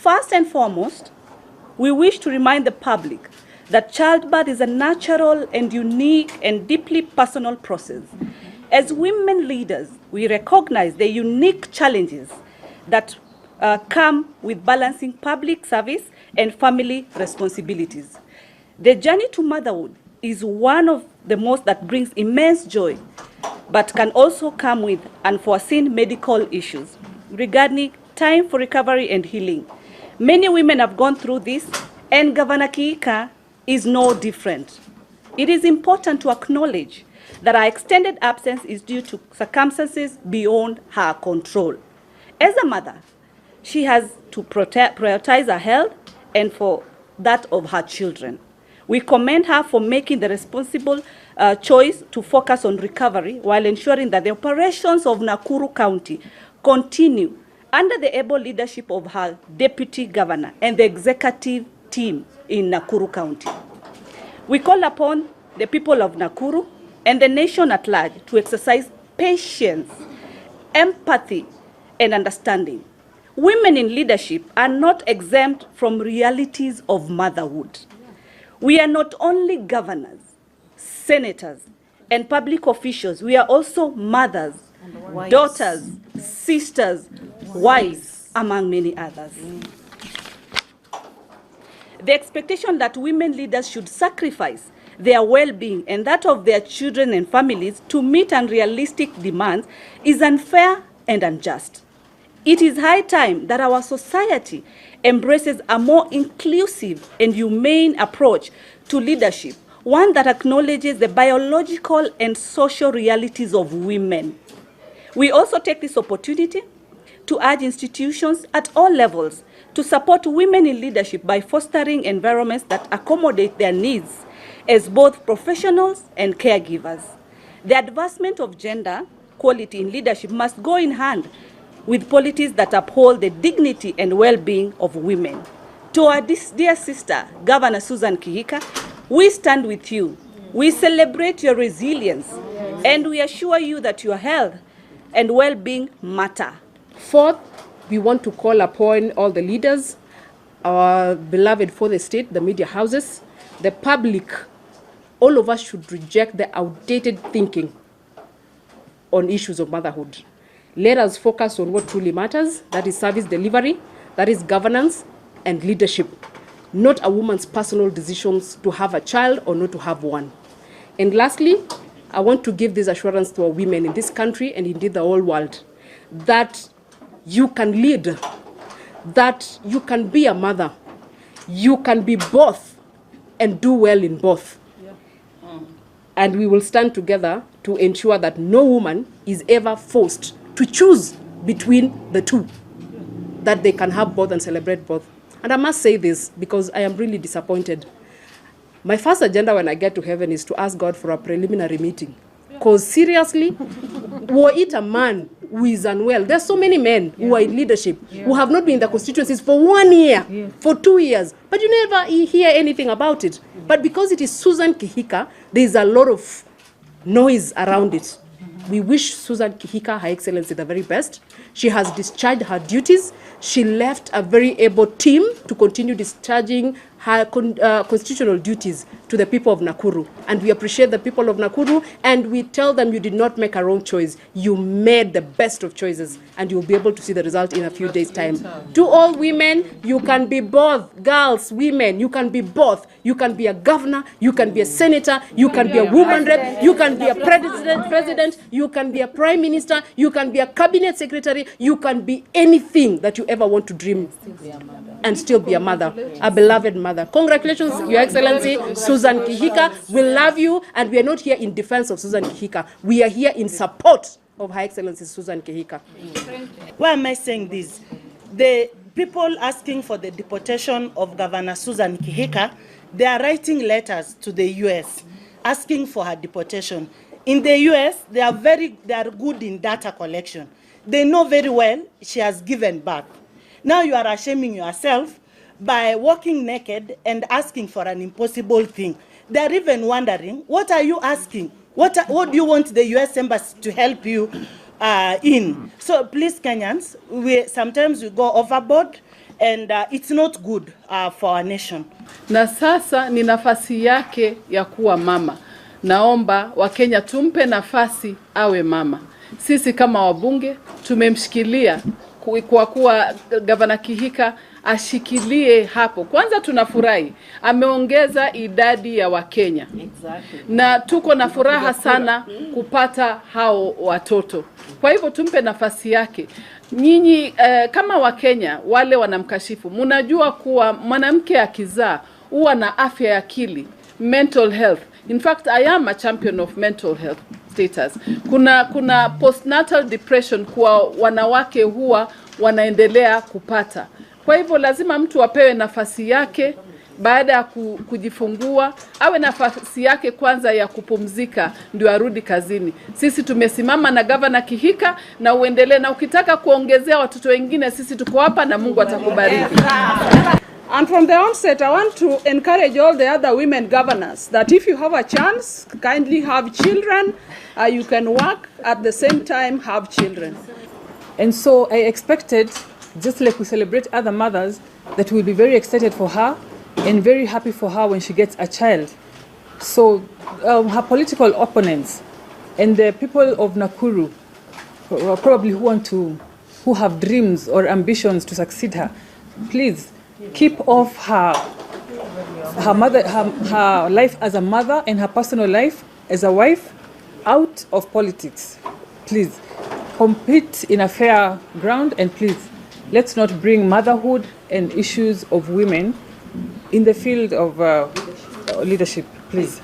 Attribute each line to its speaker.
Speaker 1: First and foremost, we wish to remind the public that childbirth is a natural and unique and deeply personal process. As women leaders, we recognize the unique challenges that come with balancing public service and family responsibilities. The journey to motherhood is one of the most that brings immense joy, but can also come with unforeseen medical issues regarding time for recovery and healing. Many women have gone through this, and Governor Kihika is no different. It is important to acknowledge that our extended absence is due to circumstances beyond her control. As a mother, she has to prioritize her health and for that of her children. We commend her for making the responsible choice to focus on recovery while ensuring that the operations of Nakuru County continue under the able leadership of her deputy governor and the executive team in Nakuru County. We call upon the people of Nakuru and the nation at large to exercise patience, empathy, and understanding. Women in leadership are not exempt from realities of motherhood. We are not only governors, senators, and public officials. We are also mothers, daughters, sisters, wives, among many others. The expectation that women leaders should sacrifice their well-being and that of their children and families to meet unrealistic demands is unfair and unjust. It is high time that our society embraces a more inclusive and humane approach to leadership, one that acknowledges the biological and social realities of women. We also take this opportunity to urge institutions at all levels to support women in leadership by fostering environments that accommodate their needs as both professionals and caregivers. The advancement of gender equality in leadership must go in hand with policies that uphold the dignity and well-being of women. To our dear sister, Governor Susan Kihika, we stand with you. We celebrate your resilience, and we assure you that your health and well-being matter.
Speaker 2: Fourth, we want to call upon all the leaders, our beloved for the state, the media houses, the public. All of us should reject the outdated thinking on issues of motherhood. Let us focus on what truly matters, that is service delivery, that is governance and leadership, not a woman's personal decisions to have a child or not to have one. And lastly, I want to give this assurance to our women in this country and indeed the whole world, that you can lead, that you can be a mother, you can be both and do well in both. And we will stand together to ensure that no woman is ever forced to choose between the two, that they can have both and celebrate both. And I must say this because I am really disappointed. My first agenda when I get to heaven is to ask God for a preliminary meeting. Because seriously, were it a man who is unwell, there's so many men who are in leadership who have not been in the constituencies for 1 year, for 2 years, but you never hear anything about it. But because it is Susan Kihika, there is a lot of noise around it. We wish Susan Kihika, Her Excellency, the very best. She has discharged her duties. She left a very able team to continue discharging her constitutional duties to the people of Nakuru. And we appreciate the people of Nakuru, and we tell them you did not make a wrong choice. You made the best of choices, and you'll be able to see the result in a few days' time. To all women, you can be both. Girls, women, you can be both. You can be a governor, you can be a senator, you can be a woman rep, you can be a president, you can be a prime minister, you can be a cabinet secretary, you can be anything that you ever want to dream and still be a mother, a beloved mother. Congratulations, Your Excellency, Susan Kihika. We love you, and we are not here in defense of Susan Kihika. We are here in support of Her Excellency Susan Kihika.
Speaker 3: Why am I saying this? The people asking for the deportation of Governor Susan Kihika, they are writing letters to the US asking for her deportation. In the US, they are good in data collection. They know very well she has given birth. Now you are shaming yourself by walking naked and asking for an impossible thing. They are even wondering, what are you asking? What do you want the US Embassy to help you in? So please, Kenyans, sometimes we go overboard, and it's not good for our nation.
Speaker 4: Na sasa ni nafasi yake ya kuwa mama. Naomba Wakenya tumpe nafasi awe mama. Sisi kama wabunge tumemshikilia kwa kuwa Gavana Kihika ashikilie hapo. Kwanza tunafurahi ameongeza idadi ya Wakenya. Exactly. Na tuko na furaha sana kupata hao watoto. Kwa hivyo tumpe nafasi yake. Nyinyi kama Wakenya wale wanamkashifu, mnajua kuwa mwanamke akizaa huwa na afya ya akili, mental health. In fact, I am a champion of mental health status. Kuna postnatal depression kwa wanawake huwa wanaendelea kupata. Kwa hivyo lazima mtu apewe nafasi yake baada ya kujifungua, awe nafasi yake kwanza ya kupumzika ndio arudi kazini. Sisi tumesimama na Gavana Kihika na uendelee, na ukitaka kuongezea watoto wengine sisi tuko hapa na Mungu atakubariki.
Speaker 5: And from the onset, I want to encourage all the other women governors that if you have a chance, kindly have children. You can work at the same time, have children.
Speaker 6: And so I expected, just like we celebrate other mothers, that we'll be very excited for her and very happy for her when she gets a child. So her political opponents and the people of Nakuru, probably who have dreams or ambitions to succeed her, please keep off her life as a mother and her personal life as a wife out of politics. Please compete in a fair ground, and please let's not bring motherhood and issues of women in the field of leadership, please.